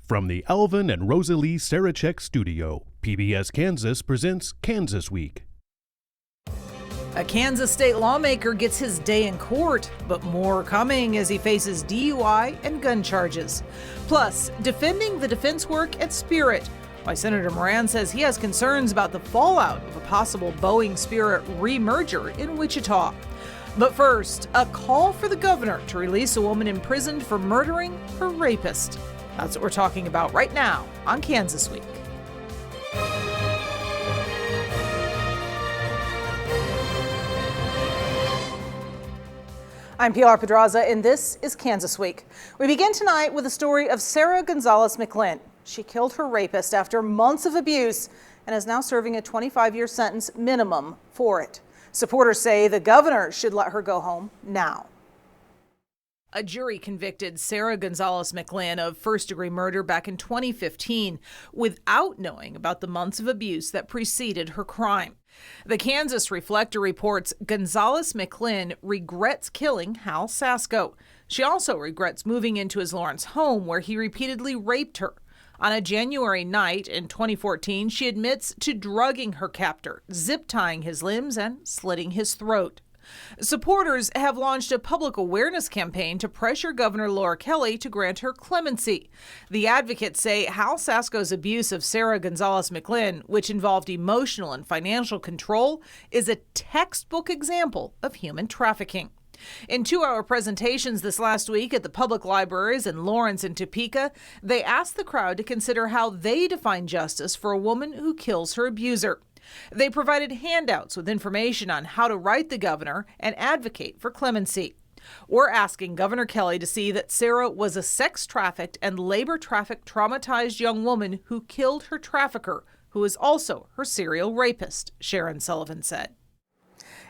From the Alvin and Rosalie Sarachek studio, PBS Kansas presents Kansas Week. A Kansas state lawmaker gets his day in court, but more coming as he faces DUI and gun charges. Plus, defending the defense work at Spirit, why Senator Moran says he has concerns about the fallout of a possible Boeing-Spirit re-merger in Wichita. But first, a call for the governor to release a woman imprisoned for murdering her rapist. That's what we're talking about right now on Kansas Week. I'm Pilar Pedraza, and this is Kansas Week. We begin tonight with the story of Sarah Gonzalez McLean. She killed her rapist after months of abuse and is now serving a 25-year sentence minimum for it. Supporters say the governor should let her go home now. A jury convicted Sarah Gonzalez McLean of first-degree murder back in 2015 without knowing about the months of abuse that preceded her crime. The Kansas Reflector reports Gonzalez McLean regrets killing Hal Sasko. She also regrets moving into his Lawrence home where he repeatedly raped her. On a January night in 2014, she admits to drugging her captor, zip-tying his limbs, and slitting his throat. Supporters have launched a public awareness campaign to pressure Governor Laura Kelly to grant her clemency. The advocates say Hal Sasko's abuse of Sarah Gonzalez McLean, which involved emotional and financial control, is a textbook example of human trafficking. In two-hour presentations this last week at the public libraries in Lawrence and Topeka, they asked the crowd to consider how they define justice for a woman who kills her abuser. They provided handouts with information on how to write the governor and advocate for clemency. We're asking Governor Kelly to see that Sarah was a sex-trafficked and labor-trafficked traumatized young woman who killed her trafficker, who is also her serial rapist, Sharon Sullivan said.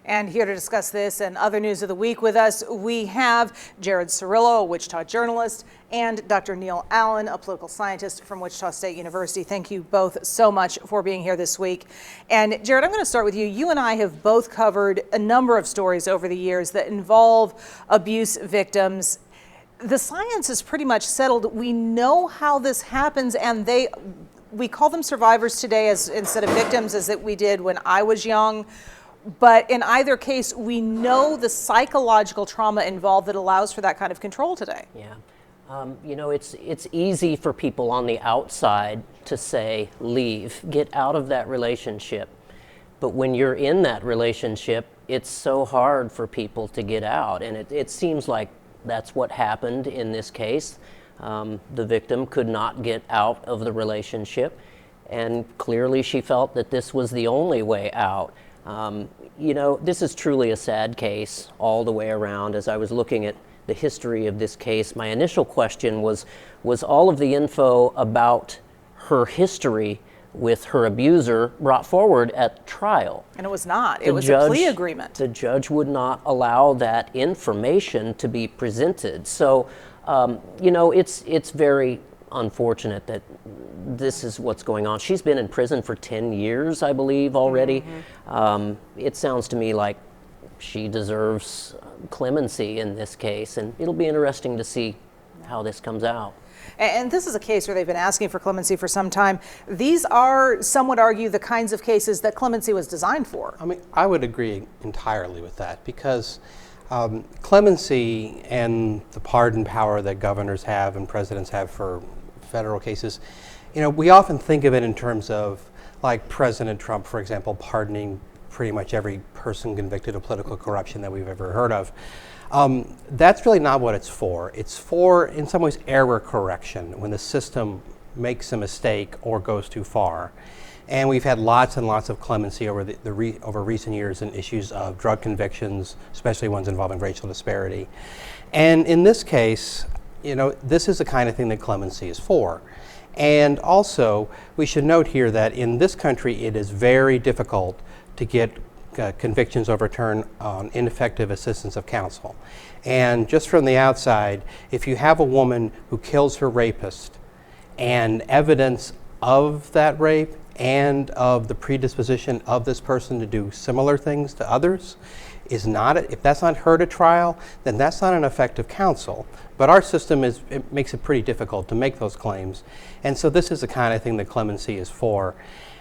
And here to discuss this and other news of the week with us, we have Jared Cirillo, a Wichita journalist, and Dr. Neil Allen, a political scientist from Wichita State University. Thank you both so much for being here this week. And Jared, I'm going to start with you. You and I have both covered a number of stories over the years that involve abuse victims. The science is pretty much settled. We know how this happens, and we call them survivors today as instead of victims as that we did when I was young. But in either case, we know the psychological trauma involved that allows for that kind of control today. Yeah. It's easy for people on the outside to say, leave, get out of that relationship. But when you're in that relationship, it's so hard for people to get out. And it seems like that's what happened in this case. The victim could not get out of the relationship. And clearly she felt that this was the only way out. This is truly a sad case all the way around. As I was looking at the history of this case, my initial question was all of the info about her history with her abuser brought forward at trial? And it was not. It was a plea agreement. The judge would not allow that information to be presented. So, it's very unfortunate that this is what's going on. She's been in prison for 10 years, I believe, already. Mm-hmm. It sounds to me like she deserves clemency in this case, and it'll be interesting to see how this comes out. And this is a case where they've been asking for clemency for some time. These are, some would argue, the kinds of cases that clemency was designed for. I mean, I would agree entirely with that, because clemency and the pardon power that governors have and presidents have for federal cases, we often think of it in terms of, like President Trump, for example, pardoning pretty much every person convicted of political corruption that we've ever heard of. That's really not what it's for. It's for, in some ways, error correction when the system makes a mistake or goes too far. And we've had lots and lots of clemency over over recent years in issues of drug convictions, especially ones involving racial disparity. And in this case, this is the kind of thing that clemency is for. And also, we should note here that in this country, it is very difficult to get convictions overturned on ineffective assistance of counsel. And just from the outside, if you have a woman who kills her rapist and evidence of that rape and of the predisposition of this person to do similar things to others, is not, if that's not heard at trial, then that's not an effective counsel. But our system it makes it pretty difficult to make those claims. And so this is the kind of thing that clemency is for.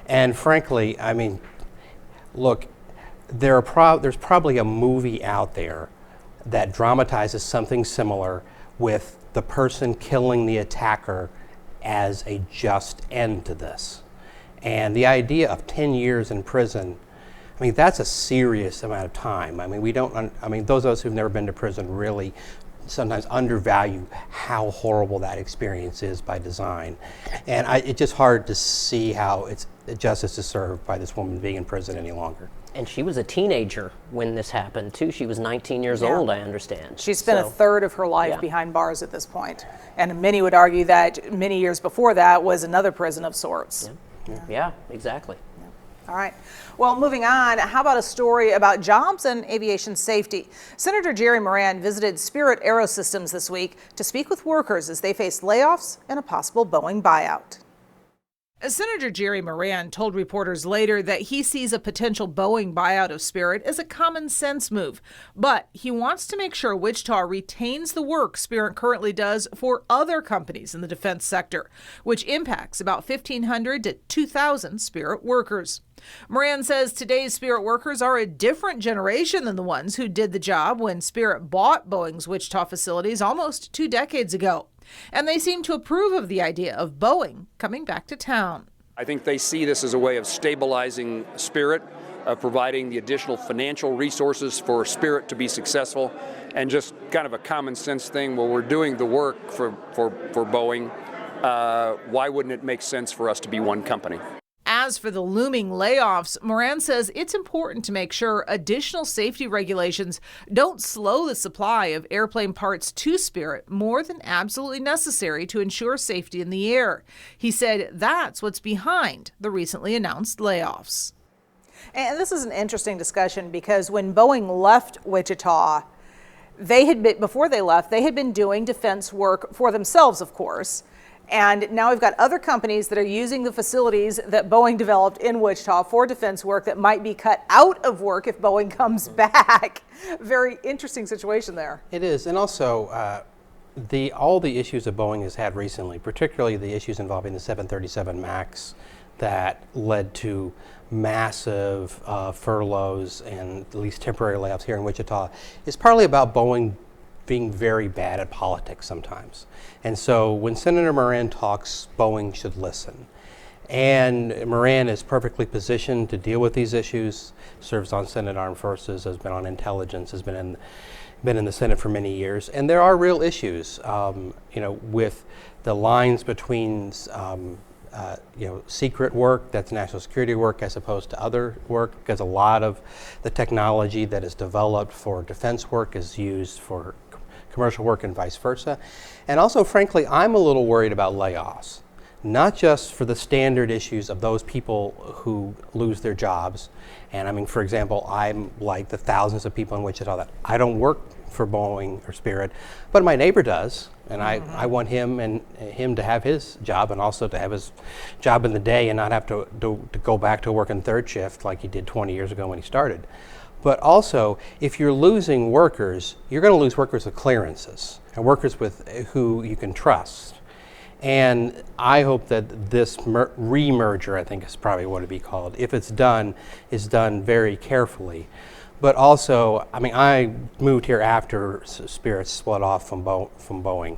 And frankly, I mean, look, there's probably a movie out there that dramatizes something similar with the person killing the attacker as a just end to this. And the idea of 10 years in prison, I mean, that's a serious amount of time. I mean, those of us who've never been to prison really sometimes undervalue how horrible that experience is by design. And it's just hard to see how justice is served by this woman being in prison any longer. And she was a teenager when this happened, too. She was 19 years old, I understand. She spent a third of her life behind bars at this point. And many would argue that many years before that was another prison of sorts. Yeah, exactly. All right. Well, moving on, how about a story about jobs and aviation safety? Senator Jerry Moran visited Spirit Aerosystems this week to speak with workers as they faced layoffs and a possible Boeing buyout. Senator Jerry Moran told reporters later that he sees a potential Boeing buyout of Spirit as a common sense move, but he wants to make sure Wichita retains the work Spirit currently does for other companies in the defense sector, which impacts about 1,500 to 2,000 Spirit workers. Moran says today's Spirit workers are a different generation than the ones who did the job when Spirit bought Boeing's Wichita facilities almost 2 decades ago. And they seem to approve of the idea of Boeing coming back to town. I think they see this as a way of stabilizing Spirit, of providing the additional financial resources for Spirit to be successful, and just kind of a common sense thing where we're doing the work for Boeing. Why wouldn't it make sense for us to be one company? As for the looming layoffs, Moran says it's important to make sure additional safety regulations don't slow the supply of airplane parts to Spirit more than absolutely necessary to ensure safety in the air. He said that's what's behind the recently announced layoffs. And this is an interesting discussion because when Boeing left Wichita, before they left, they had been doing defense work for themselves, of course. And now we've got other companies that are using the facilities that Boeing developed in Wichita for defense work that might be cut out of work if Boeing comes back. Very interesting situation there. It is. And also, all the issues that Boeing has had recently, particularly the issues involving the 737 MAX that led to massive furloughs and at least temporary layoffs here in Wichita, is partly about Boeing being very bad at politics sometimes. And so when Senator Moran talks, Boeing should listen. And Moran is perfectly positioned to deal with these issues, serves on Senate Armed Forces, has been on intelligence, has been in the Senate for many years. And there are real issues, with the lines between secret work, that's national security work, as opposed to other work, because a lot of the technology that is developed for defense work is used for commercial work and vice versa. And also, frankly, I'm a little worried about layoffs, not just for the standard issues of those people who lose their jobs. And I mean, for example, I'm like the thousands of people in Wichita that I don't work for Boeing or Spirit, but my neighbor does. And I want him to have his job, and also to have his job in the day and not have to go back to work in third shift like he did 20 years ago when he started. But also, if you're losing workers, you're going to lose workers with clearances and workers who you can trust. And I hope that this re-merger, I think is probably what it'd be called, if it's done, is done very carefully. But also, I mean, I moved here after Spirit split off from Boeing.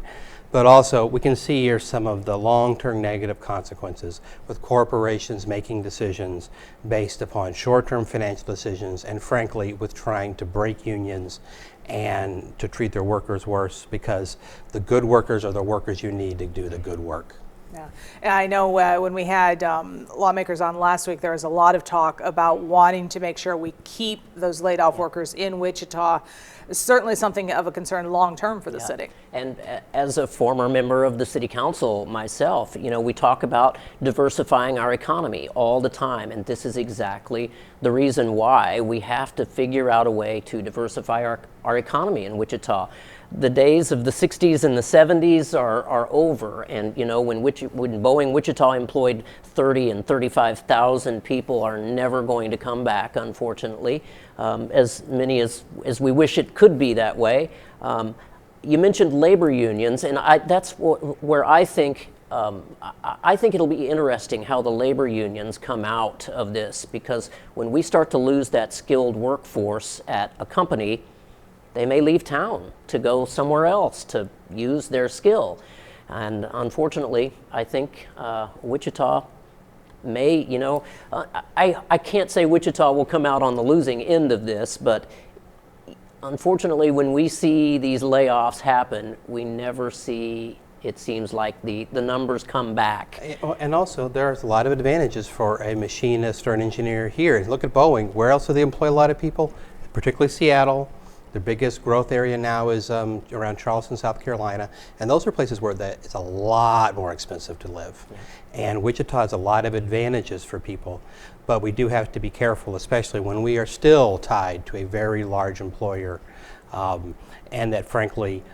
But also, we can see here some of the long-term negative consequences with corporations making decisions based upon short-term financial decisions, and frankly, with trying to break unions and to treat their workers worse, because the good workers are the workers you need to do the good work. Yeah, and I know when we had lawmakers on last week, there was a lot of talk about wanting to make sure we keep those laid off workers in Wichita. It's certainly something of a concern long term for the city. And as a former member of the city council myself, we talk about diversifying our economy all the time, and this is exactly the reason why we have to figure out a way to diversify our economy in Wichita. the days of the 60s and the 70s are over, and when Boeing Wichita employed 30 and 35,000 people are never going to come back, unfortunately, as many as we wish it could be that way. You mentioned labor unions, and that's where I think it'll be interesting how the labor unions come out of this, because when we start to lose that skilled workforce at a company, they may leave town to go somewhere else to use their skill. And unfortunately, I think Wichita may, I can't say Wichita will come out on the losing end of this, but unfortunately, when we see these layoffs happen, we never see, it seems like, the numbers come back. And also, there's a lot of advantages for a machinist or an engineer here. Look at Boeing. Where else do they employ a lot of people? Particularly Seattle. The biggest growth area now is around Charleston, South Carolina, and those are places where it's a lot more expensive to live. Yeah. And Wichita has a lot of advantages for people, but we do have to be careful, especially when we are still tied to a very large employer, and that frankly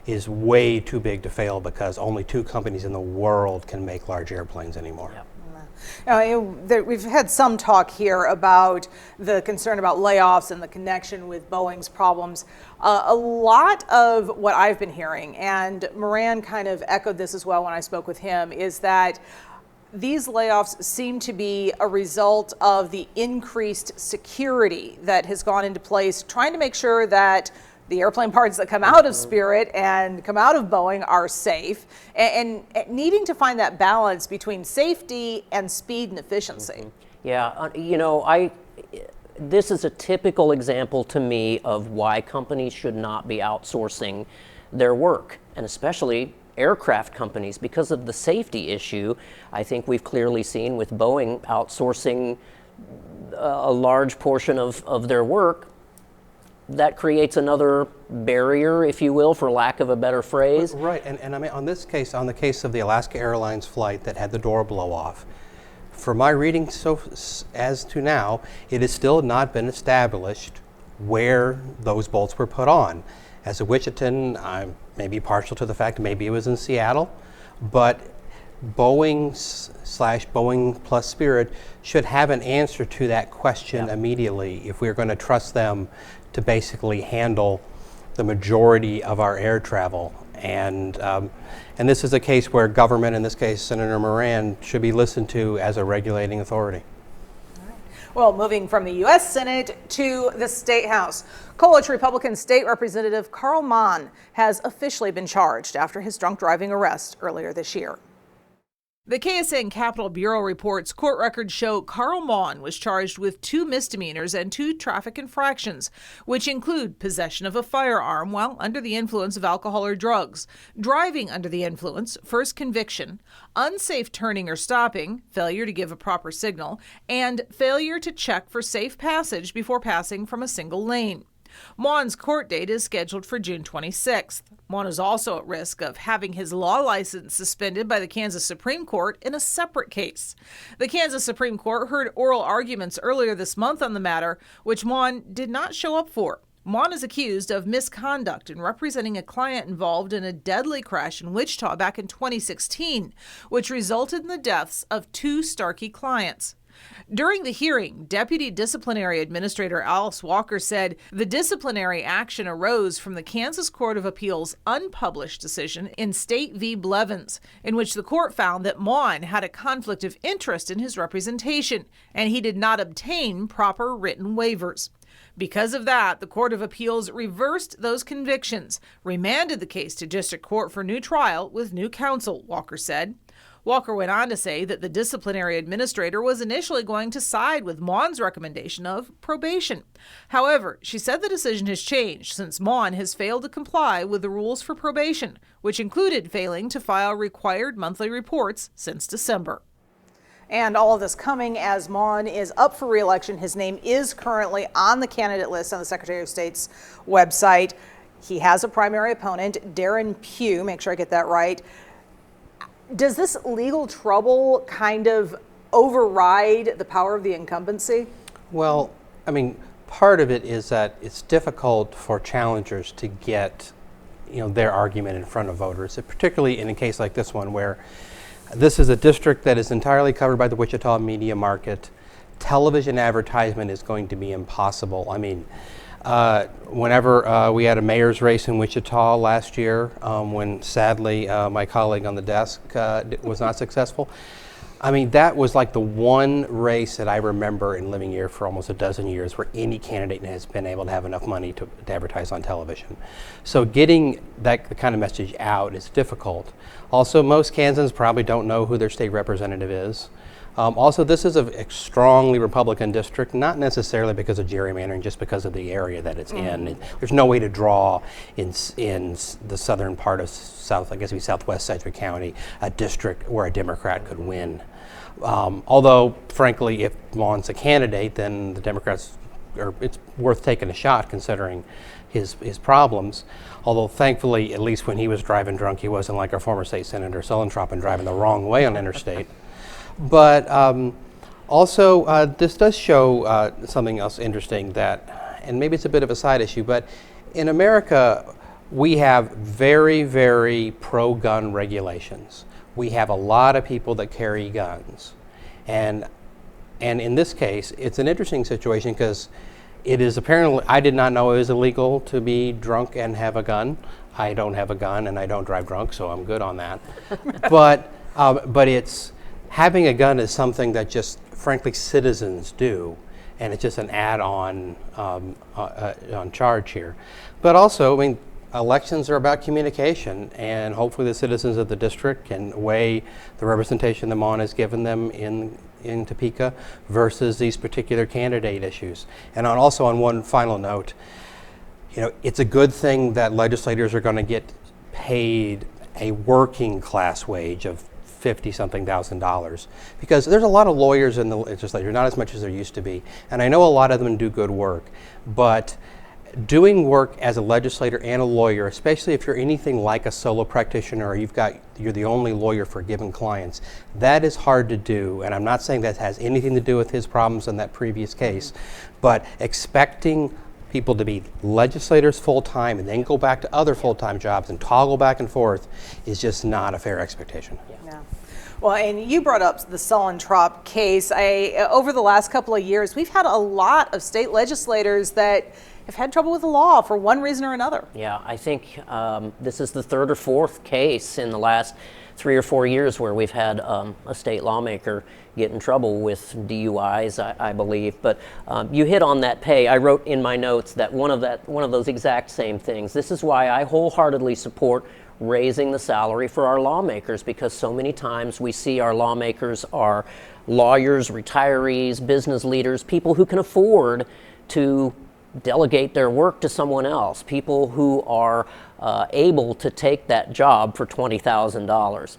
is way too big to fail, because only 2 companies in the world can make large airplanes anymore. Yeah. We've had some talk here about the concern about layoffs and the connection with Boeing's problems. A lot of what I've been hearing, and Moran kind of echoed this as well when I spoke with him, is that these layoffs seem to be a result of the increased security that has gone into place, trying to make sure that the airplane parts that come out of Spirit and come out of Boeing are safe, and needing to find that balance between safety and speed and efficiency. Yeah, this is a typical example to me of why companies should not be outsourcing their work, and especially aircraft companies, because of the safety issue. I think we've clearly seen with Boeing outsourcing a large portion of their work. That creates another barrier, if you will, for lack of a better phrase. Right, and I mean, on the case of the Alaska Airlines flight that had the door blow off, for my reading as to now, it has still not been established where those bolts were put on. As a Wichitan, I may be partial to the fact maybe it was in Seattle, but Boeing plus Spirit should have an answer to that question immediately if we're going to trust them to basically handle the majority of our air travel. And this is a case where government, in this case Senator Moran, should be listened to as a regulating authority. Well, moving from the U.S. Senate to the State House, Coalition Republican State Representative Carl Mon has officially been charged after his drunk driving arrest earlier this year. The KSN Capitol Bureau reports court records show Carl Mon was charged with 2 misdemeanors and 2 traffic infractions, which include possession of a firearm while under the influence of alcohol or drugs, driving under the influence, first conviction, unsafe turning or stopping, failure to give a proper signal, and failure to check for safe passage before passing from a single lane. Mon's court date is scheduled for June 26th. Mon is also at risk of having his law license suspended by the Kansas Supreme Court in a separate case. The Kansas Supreme Court heard oral arguments earlier this month on the matter, which Mon did not show up for. Mon is accused of misconduct in representing a client involved in a deadly crash in Wichita back in 2016, which resulted in the deaths of 2 Starkey clients. During the hearing, Deputy Disciplinary Administrator Alice Walker said the disciplinary action arose from the Kansas Court of Appeals' unpublished decision in State v. Blevins, in which the court found that Mon had a conflict of interest in his representation, and he did not obtain proper written waivers. Because of that, the Court of Appeals reversed those convictions, remanded the case to district court for new trial with new counsel, Walker said. Walker went on to say that the disciplinary administrator was initially going to side with Mon's recommendation of probation. However, she said the decision has changed since Mon has failed to comply with the rules for probation, which included failing to file required monthly reports since December. And all of this coming as Mon is up for re-election. His name is currently on the candidate list on the Secretary of State's website. He has a primary opponent, Darren Pugh, make sure I get that right. Does this legal trouble kind of override the power of the incumbency? Well, I mean, part of it is that it's difficult for challengers to get their argument in front of voters, particularly in a case like this one where this is a district that is entirely covered by the Wichita media market. Television advertisement is going to be impossible. I mean, whenever we had a mayor's race in Wichita last year, when sadly my colleague on the desk was not successful, I mean, that was like the one race that I remember in living here for almost a dozen years where any candidate has been able to have enough money to advertise on television. So getting the kind of message out is difficult. Also, most Kansans probably don't know who their state representative is. Also, this is a strongly Republican district, not necessarily because of gerrymandering, just because of the area that it's in. There's no way to draw in the southern part of southwest Sedgwick County, a district where a Democrat could win. Although, frankly, if Vaughn's a candidate, then the Democrats, it's worth taking a shot considering his problems. Although, thankfully, at least when he was driving drunk, he wasn't like our former state senator Sullentrop and driving the wrong way on interstate. But also, this does show something else interesting that, and maybe it's a bit of a side issue, but in America, we have very, very pro-gun regulations. We have a lot of people that carry guns. And in this case, it's an interesting situation because it is apparently, I did not know it was illegal to be drunk and have a gun. I don't have a gun and I don't drive drunk, so I'm good on that. But it's, having a gun is something that just, frankly, citizens do, and it's just an add-on on charge here. But also, I mean, elections are about communication, and hopefully the citizens of the district can weigh the representation the Mon has given them in Topeka versus these particular candidate issues. And also on one final note, it's a good thing that legislators are going to get paid a working class wage of $50-something thousand, because there's a lot of lawyers in the legislature, not as much as there used to be, and I know a lot of them do good work, but doing work as a legislator and a lawyer, especially if you're anything like a solo practitioner or you're the only lawyer for given clients, that is hard to do. And I'm not saying that has anything to do with his problems in that previous case, but expecting people to be legislators full-time and then go back to other full-time jobs and toggle back and forth is just not a fair expectation. Yeah. Well, and you brought up the Sullentrop case. Over the last couple of years, we've had a lot of state legislators that have had trouble with the law for one reason or another. Yeah, I think this is the third or fourth case in the last 3 or 4 years where we've had a state lawmaker get in trouble with DUIs, I believe. But you hit on that pay. I wrote in my notes that one of those exact same things. This is why I wholeheartedly support raising the salary for our lawmakers, because so many times we see our lawmakers are lawyers, retirees, business leaders, people who can afford to delegate their work to someone else, people who are able to take that job for $20,000.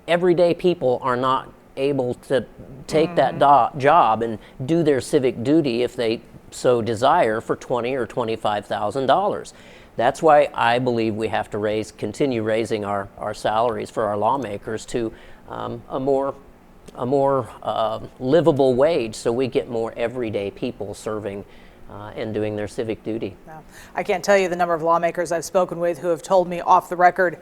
Everyday people are not able to take that job and do their civic duty if they so desire for $20,000 or $25,000. That's why I believe we have to continue raising our salaries for our lawmakers to a more livable wage, so we get more everyday people serving and doing their civic duty. No. I can't tell you the number of lawmakers I've spoken with who have told me off the record,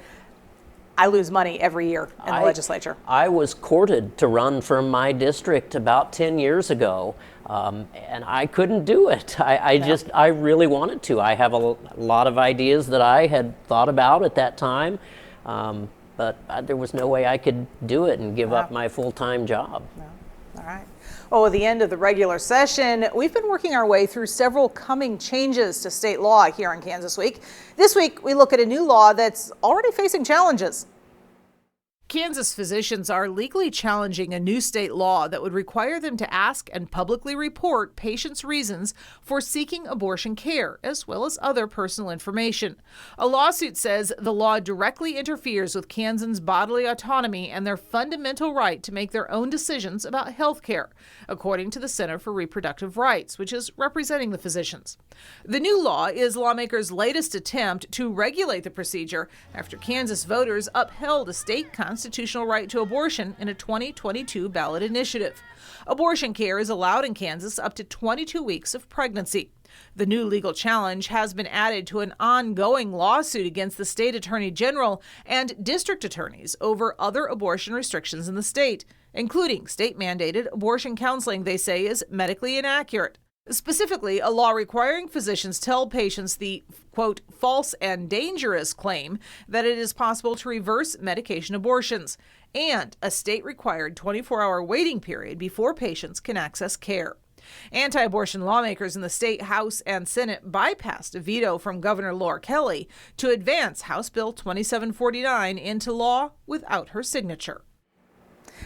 I lose money every year in the legislature. I was courted to run for my district about 10 years ago, and I couldn't do it. I really wanted to. I have a lot of ideas that I had thought about at that time, but there was no way I could do it and give up my full-time job. No. All right. Well, at the end of the regular session, we've been working our way through several coming changes to state law here in Kansas Week. This week, we look at a new law that's already facing challenges. Kansas physicians are legally challenging a new state law that would require them to ask and publicly report patients' reasons for seeking abortion care, as well as other personal information. A lawsuit says the law directly interferes with Kansans' bodily autonomy and their fundamental right to make their own decisions about health care, according to the Center for Reproductive Rights, which is representing the physicians. The new law is lawmakers' latest attempt to regulate the procedure after Kansas voters upheld a state constitutional right to abortion in a 2022 ballot initiative. Abortion care is allowed in Kansas up to 22 weeks of pregnancy. The new legal challenge has been added to an ongoing lawsuit against the state attorney general and district attorneys over other abortion restrictions in the state, including state-mandated abortion counseling they say is medically inaccurate. Specifically, a law requiring physicians tell patients the, quote, false and dangerous claim that it is possible to reverse medication abortions, and a state-required 24-hour waiting period before patients can access care. Anti-abortion lawmakers in the state House and Senate bypassed a veto from Governor Laura Kelly to advance House Bill 2749 into law without her signature.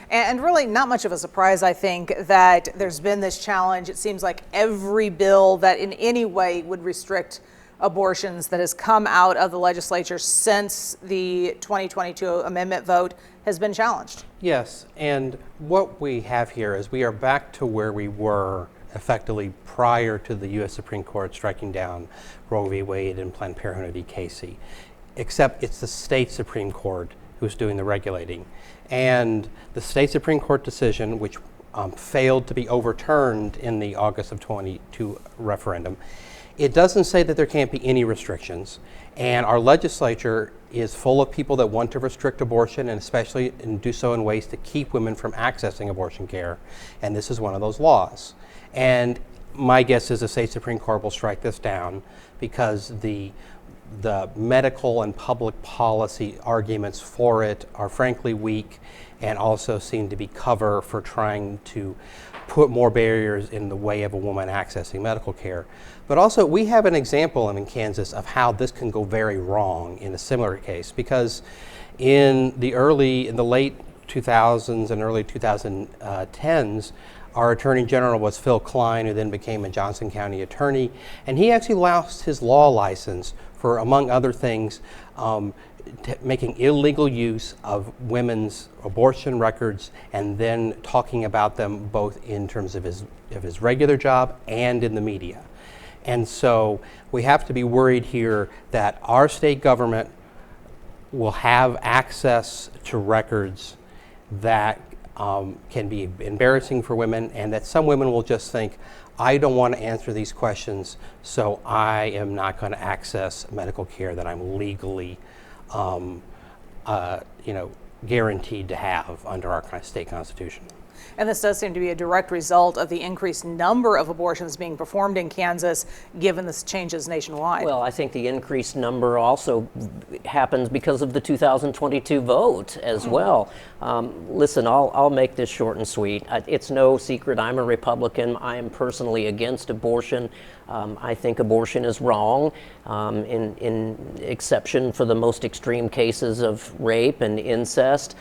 And really not much of a surprise, I think, that there's been this challenge. It seems like every bill that in any way would restrict abortions that has come out of the legislature since the 2022 amendment vote has been challenged. Yes, and what we have here is we are back to where we were effectively prior to the U.S. Supreme Court striking down Roe v. Wade and Planned Parenthood v. Casey, except it's the state Supreme Court who's doing the regulating. And the state Supreme Court decision, which failed to be overturned in the August of 22 referendum, it doesn't say that there can't be any restrictions. And our legislature is full of people that want to restrict abortion, and especially and do so in ways to keep women from accessing abortion care. And this is one of those laws. And my guess is the state Supreme Court will strike this down because the medical and public policy arguments for it are frankly weak and also seem to be cover for trying to put more barriers in the way of a woman accessing medical care. But also we have an example in Kansas of how this can go very wrong in a similar case, because in the late 2000s and early 2010s, our Attorney General was Phil Klein, who then became a Johnson County attorney, and he actually lost his law license for, among other things, making illegal use of women's abortion records and then talking about them both in terms of his regular job and in the media. And so we have to be worried here that our state government will have access to records that can be embarrassing for women, and that some women will just think, I don't want to answer these questions, so I am not going to access medical care that I'm legally guaranteed to have under our state constitution. And this does seem to be a direct result of the increased number of abortions being performed in Kansas, given the changes nationwide. Well, I think the increased number also happens because of the 2022 vote as well. Listen, I'll make this short and sweet. It's no secret I'm a Republican. I am personally against abortion. I think abortion is wrong, in exception for the most extreme cases of rape and incest.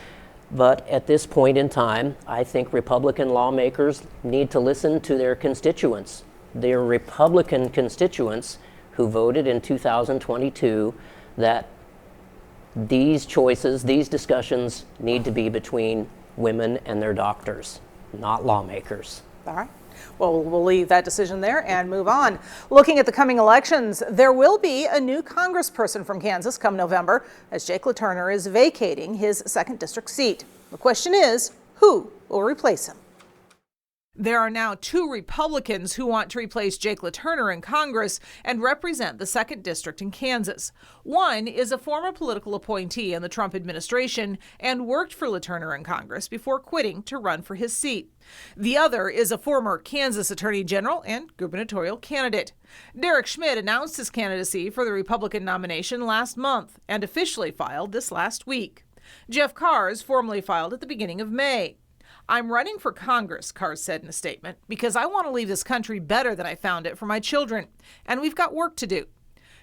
But at this point in time, I think Republican lawmakers need to listen to their constituents, their Republican constituents who voted in 2022 that these choices, these discussions need to be between women and their doctors, not lawmakers. All right. Well, we'll leave that decision there and move on. Looking at the coming elections, there will be a new congressperson from Kansas come November, as Jake LaTurner is vacating his 2nd District seat. The question is, who will replace him? There are now 2 Republicans who want to replace Jake LaTurner in Congress and represent the 2nd District in Kansas. One is a former political appointee in the Trump administration and worked for LaTurner in Congress before quitting to run for his seat. The other is a former Kansas Attorney General and gubernatorial candidate. Derek Schmidt announced his candidacy for the Republican nomination last month and officially filed this last week. Jeff Kars formally filed at the beginning of May. I'm running for Congress, Kars said in a statement, because I want to leave this country better than I found it for my children, and we've got work to do.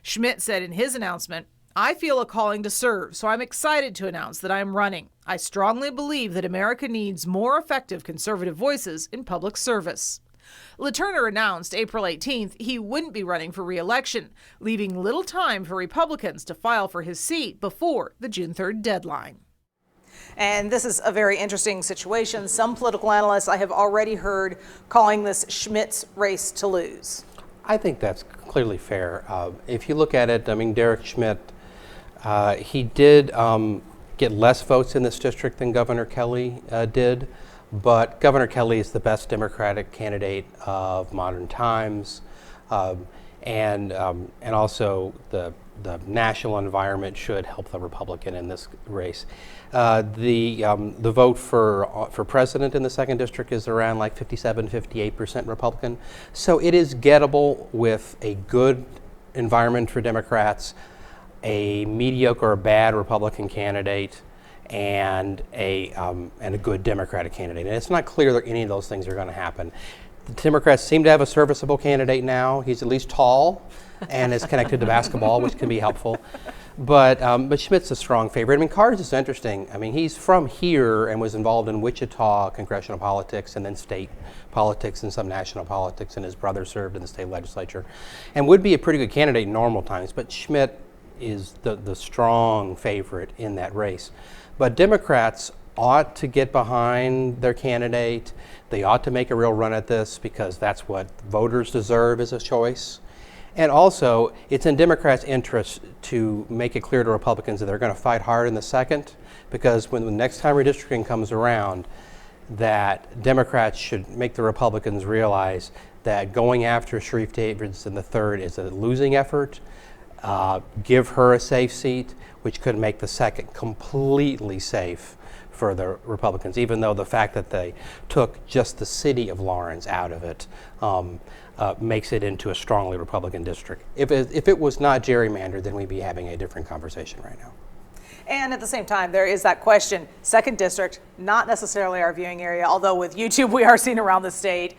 Schmidt said in his announcement, I feel a calling to serve, so I'm excited to announce that I'm running. I strongly believe that America needs more effective conservative voices in public service. LaTurner announced April 18th he wouldn't be running for re-election, leaving little time for Republicans to file for his seat before the June 3rd deadline. And this is a very interesting situation. Some political analysts I have already heard calling this Schmidt's race to lose. I think that's clearly fair. If you look at it, I mean, Derek Schmidt, he did get less votes in this district than Governor Kelly did, but Governor Kelly is the best Democratic candidate of modern times. And also the national environment should help the Republican in this race. The vote for president in the 2nd district is around like 57-58% Republican. So it is gettable with a good environment for Democrats, a mediocre or bad Republican candidate, and a good Democratic candidate. And it's not clear that any of those things are going to happen. The Democrats seem to have a serviceable candidate now. He's at least tall and is connected to basketball, which can be helpful. But Schmidt's a strong favorite. I mean, Carter's is interesting. I mean, he's from here and was involved in Wichita congressional politics and then state politics and some national politics, and his brother served in the state legislature and would be a pretty good candidate in normal times. But Schmidt is the strong favorite in that race. But Democrats ought to get behind their candidate. They ought to make a real run at this because that's what voters deserve as a choice. And also, it's in Democrats' interest to make it clear to Republicans that they're going to fight hard in the 2nd, because when the next time redistricting comes around, that Democrats should make the Republicans realize that going after Sharif Davids in the 3rd is a losing effort. Give her a safe seat, which could make the 2nd completely safe for the Republicans, even though the fact that they took just the city of Lawrence out of it makes it into a strongly Republican district. If it was not gerrymandered, then we'd be having a different conversation right now. And at the same time, there is that question, 2nd district, not necessarily our viewing area, although with YouTube we are seen around the state.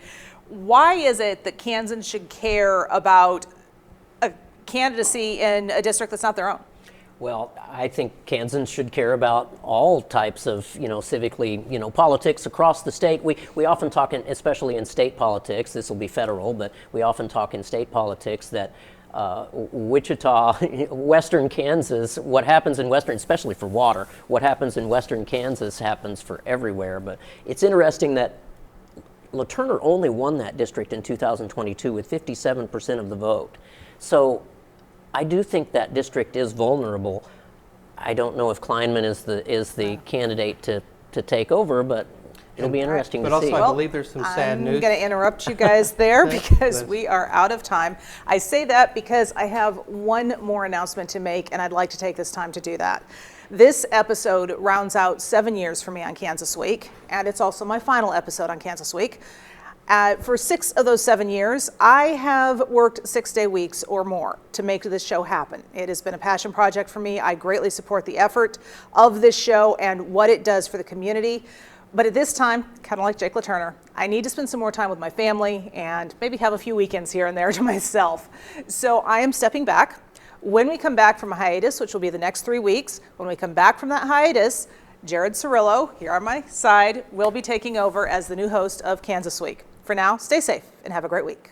Why is it that Kansans should care about a candidacy in a district that's not their own? Well, I think Kansans should care about all types of, civically, politics across the state. We often talk, especially in state politics, this will be federal, but we often talk in state politics that Wichita, western Kansas, what happens in western, especially for water, what happens in western Kansas happens for everywhere. But it's interesting that LaTurner only won that district in 2022 with 57% of the vote. So I do think that district is vulnerable. I don't know if Kleinman is the candidate to take over, but it'll be interesting to see. But also, I believe there's some sad news. I'm going to interrupt you guys there because we are out of time. I say that because I have one more announcement to make, and I'd like to take this time to do that. This episode rounds out 7 years for me on Kansas Week, and it's also my final episode on Kansas Week. For 6 of those 7 years, I have worked 6-day weeks or more to make this show happen. It has been a passion project for me. I greatly support the effort of this show and what it does for the community. But at this time, kind of like Jake LaTurner, I need to spend some more time with my family and maybe have a few weekends here and there to myself. So I am stepping back. When we come back from a hiatus, which will be the next 3 weeks, when we come back from that hiatus, Jared Cirillo, here on my side, will be taking over as the new host of Kansas Week. For now, stay safe and have a great week.